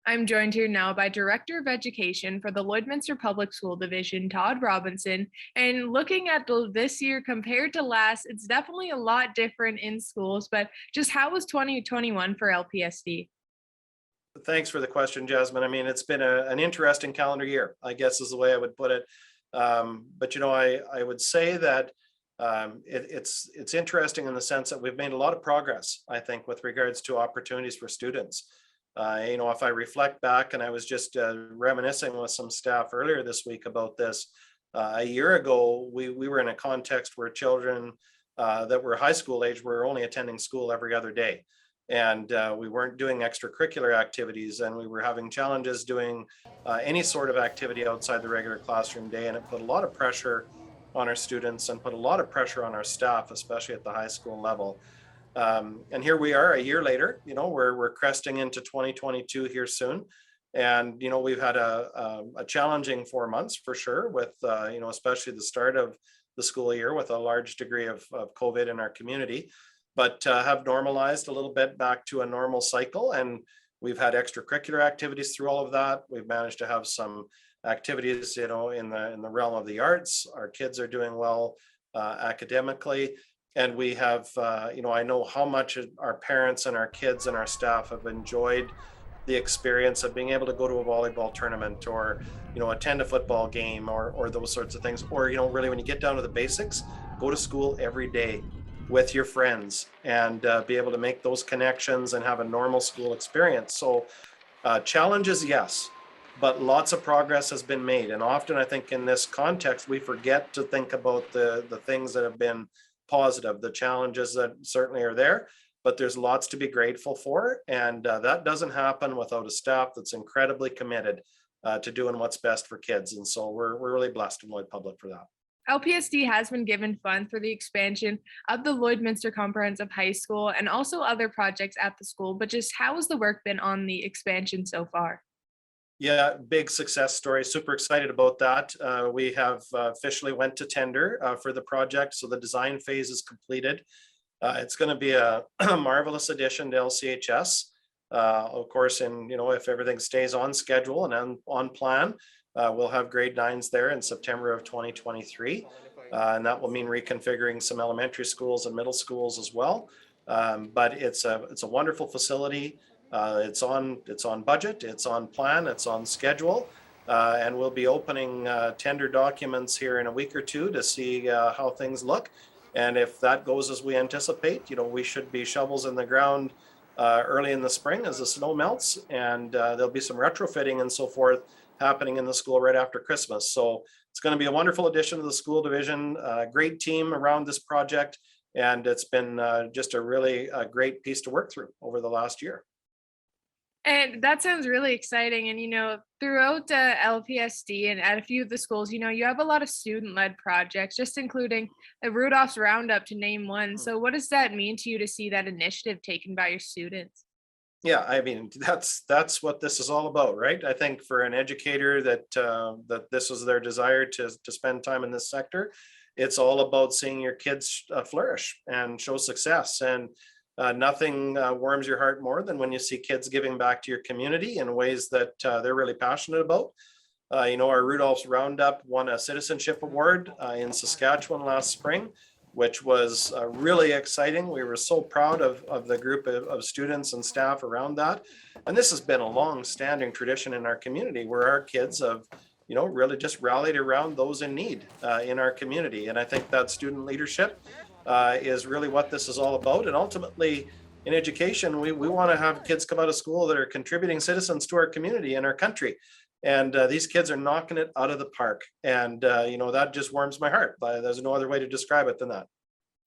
I'm joined here now by Director of Education for the Lloydminster Public School Division, Todd Robinson. And looking at this year compared to last, it's definitely a lot different in schools, but just how was 2021 for LPSD? Thanks for the question, Jasmine. I mean, it's been an interesting calendar year, I guess is the way I would put it. But I would say that it's interesting in the sense that we've made a lot of progress, I think, with regards to opportunities for students. If I reflect back, and I was just reminiscing with some staff earlier this week about this, a year ago, we were in a context where children that were high school age were only attending school every other day. And we weren't doing extracurricular activities, and we were having challenges doing any sort of activity outside the regular classroom day. And it put a lot of pressure on our students and put a lot of pressure on our staff, especially at the high school level. And here we are a year later, we're cresting into 2022 here soon. And, we've had a challenging 4 months for sure with, especially the start of the school year with a large degree of COVID in our community, but have normalized a little bit back to a normal cycle. And we've had extracurricular activities through all of that. We've managed to have some activities, in the realm of the arts. Our kids are doing well academically. And we have, I know how much our parents and our kids and our staff have enjoyed the experience of being able to go to a volleyball tournament or, attend a football game or those sorts of things. Or, really when you get down to the basics, go to school every day with your friends and be able to make those connections and have a normal school experience. So challenges, yes, but lots of progress has been made. And often I think in this context, we forget to think about the things that have been positive, the challenges that certainly are there, but there's lots to be grateful for. And that doesn't happen without a staff that's incredibly committed to doing what's best for kids. And so we're really blessed in Lloyd Public for that. LPSD has been given funds for the expansion of the Lloydminster Comprehensive High School and also other projects at the school, but just how has the work been on the expansion so far? Yeah, big success story. Super excited about that. We have officially went to tender for the project. So the design phase is completed. It's going to be a marvelous addition to LCHS. Of course, and if everything stays on schedule and on plan, we'll have grade 9s there in September of 2023. And that will mean reconfiguring some elementary schools and middle schools as well. But it's a wonderful facility. It's on budget, it's on plan, it's on schedule, and we'll be opening tender documents here in a week or two to see how things look. And if that goes as we anticipate, we should be shovels in the ground early in the spring as the snow melts, and there'll be some retrofitting and so forth happening in the school right after Christmas. So it's going to be a wonderful addition to the school division, great team around this project, and it's been just a really great piece to work through over the last year. And that sounds really exciting. And, throughout LPSD and at a few of the schools, you have a lot of student-led projects, just including the Rudolph's Roundup to name one. So what does that mean to you to see that initiative taken by your students? Yeah, I mean, that's what this is all about, right? I think for an educator that this was their desire to spend time in this sector, it's all about seeing your kids flourish and show success. And nothing warms your heart more than when you see kids giving back to your community in ways that they're really passionate about. Our Rudolph's Roundup won a citizenship award in Saskatchewan last spring, which was really exciting. We were so proud of the group of students and staff around that. And this has been a long-standing tradition in our community where our kids have really just rallied around those in need in our community. And I think that student leadership is really what this is all about. And ultimately, in education, we want to have kids come out of school that are contributing citizens to our community and our country. And these kids are knocking it out of the park. And, that just warms my heart. There's no other way to describe it than that.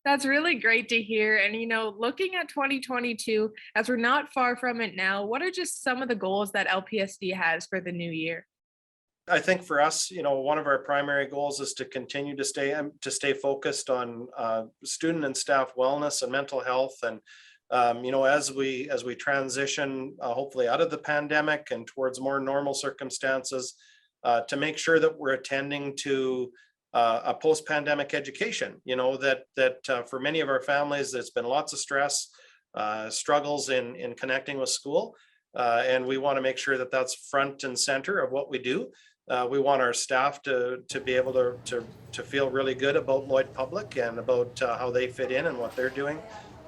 That's really great to hear. And, looking at 2022, as we're not far from it now, what are just some of the goals that LPSD has for the new year? I think for us, one of our primary goals is to continue to stay focused on student and staff wellness and mental health. And as we transition, hopefully out of the pandemic and towards more normal circumstances, to make sure that we're attending to a post-pandemic education. That for many of our families, there's been lots of stress, struggles in connecting with school. And we want to make sure that that's front and center of what we do. We want our staff to be able to feel really good about Lloyd Public and about how they fit in and what they're doing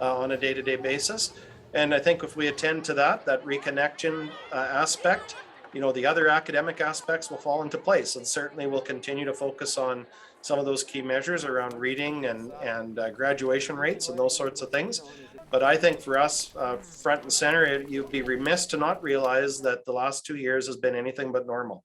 on a day-to-day basis. And I think if we attend to that reconnection aspect, the other academic aspects will fall into place. And certainly we'll continue to focus on some of those key measures around reading and graduation rates and those sorts of things. But I think for us, front and center, you'd be remiss to not realize that the last 2 years has been anything but normal,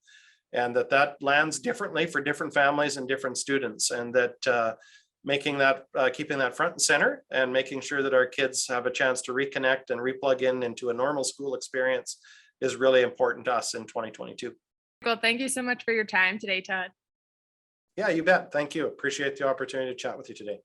and that lands differently for different families and different students, and that making that keeping that front and center and making sure that our kids have a chance to reconnect and replug into a normal school experience is really important to us in 2022. Well, thank you so much for your time today, Todd. Yeah, you bet. Thank you. Appreciate the opportunity to chat with you today.